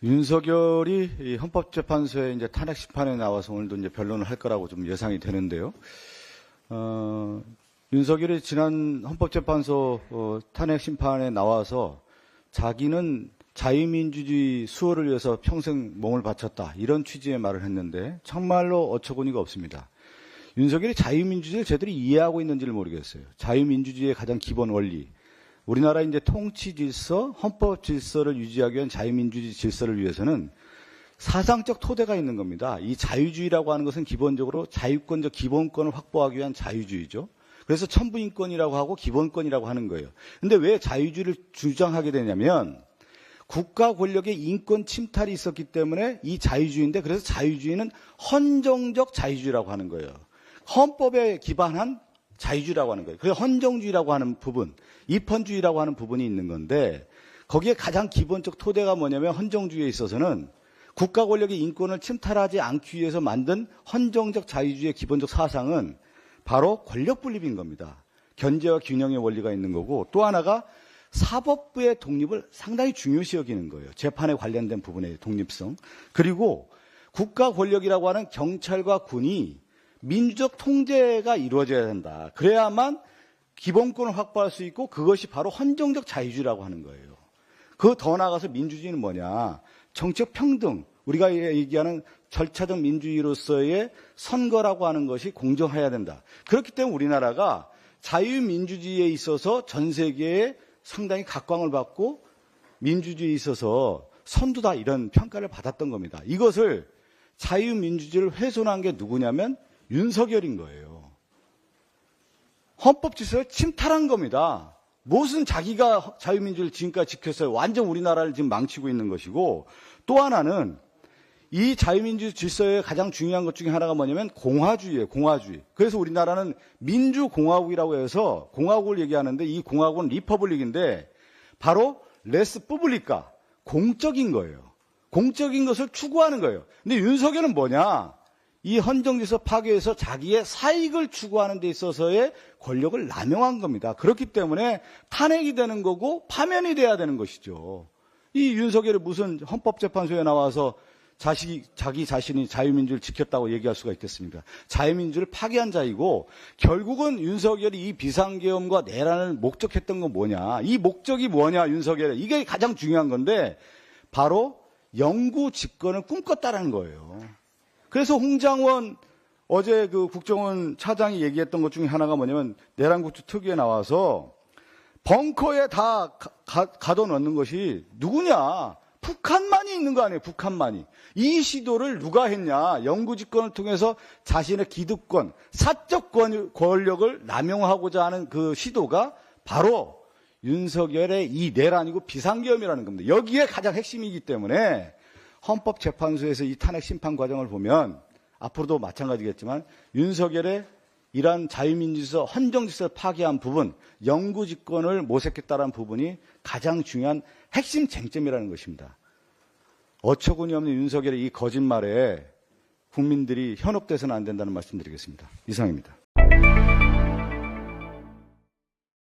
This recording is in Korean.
윤석열이 이 헌법재판소에 이제 탄핵 심판에 나와서 오늘도 이제 변론을 할 거라고 좀 예상이 되는데요. 윤석열이 지난 헌법재판소 탄핵 심판에 나와서 자기는 자유민주주의 수호를 위해서 평생 몸을 바쳤다, 이런 취지의 말을 했는데 정말로 어처구니가 없습니다. 윤석열이 자유민주주의를 제대로 이해하고 있는지를 모르겠어요. 자유민주주의의 가장 기본 원리, 우리나라 이제 통치 질서, 헌법 질서를 유지하기 위한 자유민주주의 질서를 위해서는 사상적 토대가 있는 겁니다. 이 자유주의라고 하는 것은 기본적으로 자유권적 기본권을 확보하기 위한 자유주의죠. 그래서 천부인권이라고 하고 기본권이라고 하는 거예요. 근데 왜 자유주의를 주장하게 되냐면 국가 권력의 인권 침탈이 있었기 때문에 이 자유주의인데, 그래서 자유주의는 헌정적 자유주의라고 하는 거예요. 헌법에 기반한 자유주의라고 하는 거예요. 그래서 헌정주의라고 하는 부분, 입헌주의라고 하는 부분이 있는 건데, 거기에 가장 기본적 토대가 뭐냐면 헌정주의에 있어서는 국가 권력의 인권을 침탈하지 않기 위해서 만든 헌정적 자유주의의 기본적 사상은 바로 권력 분립인 겁니다. 견제와 균형의 원리가 있는 거고, 또 하나가 사법부의 독립을 상당히 중요시 여기는 거예요. 재판에 관련된 부분의 독립성. 그리고 국가 권력이라고 하는 경찰과 군이 민주적 통제가 이루어져야 된다. 그래야만 기본권을 확보할 수 있고, 그것이 바로 헌정적 자유주의라고 하는 거예요. 그 더 나아가서 민주주의는 뭐냐? 정치적 평등, 우리가 얘기하는 절차적 민주주의로서의 선거라고 하는 것이 공정해야 된다. 그렇기 때문에 우리나라가 자유민주주의에 있어서 전 세계에 상당히 각광을 받고 민주주의에 있어서 선두다, 이런 평가를 받았던 겁니다. 이것을 자유민주주의를 훼손한 게 누구냐면 윤석열인 거예요. 헌법 질서를 침탈한 겁니다. 무슨 자기가 자유민주를 지금까지 지켰어요. 완전 우리나라를 지금 망치고 있는 것이고, 또 하나는 이 자유민주 질서의 가장 중요한 것 중에 하나가 뭐냐면 공화주의예요. 공화주의. 그래서 우리나라는 민주공화국이라고 해서 공화국을 얘기하는데, 이 공화국은 리퍼블릭인데 바로 레스 푸블리카, 공적인 거예요. 공적인 것을 추구하는 거예요. 근데 윤석열은 뭐냐? 이 헌정질서 파괴에서 자기의 사익을 추구하는 데 있어서의 권력을 남용한 겁니다. 그렇기 때문에 탄핵이 되는 거고 파면이 돼야 되는 것이죠. 이 윤석열이 무슨 헌법재판소에 나와서 자기 자신이 자유민주를 지켰다고 얘기할 수가 있겠습니까? 자유민주를 파괴한 자이고, 결국은 윤석열이 이 비상계엄과 내란을 목적했던 건 뭐냐? 이 목적이 뭐냐, 윤석열의. 이게 가장 중요한 건데 바로 영구 집권을 꿈꿨다라는 거예요. 그래서 홍장원 어제 그 국정원 차장이 얘기했던 것 중에 하나가 뭐냐면, 내란국주 특위에 나와서 벙커에 다 가둬놓는 것이 누구냐? 북한만이 있는 거 아니에요. 북한만이. 이 시도를 누가 했냐? 영구집권을 통해서 자신의 기득권, 사적 권력을 남용하고자 하는 그 시도가 바로 윤석열의 이 내란이고 비상계엄이라는 겁니다. 여기에 가장 핵심이기 때문에 헌법재판소에서 이 탄핵 심판 과정을 보면 앞으로도 마찬가지겠지만 윤석열의 이러한 자유민주주의 헌정질서를 파괴한 부분, 영구집권을 모색했다는 부분이 가장 중요한 핵심 쟁점이라는 것입니다. 어처구니 없는 윤석열의 이 거짓말에 국민들이 현혹돼서는 안 된다는 말씀드리겠습니다. 이상입니다.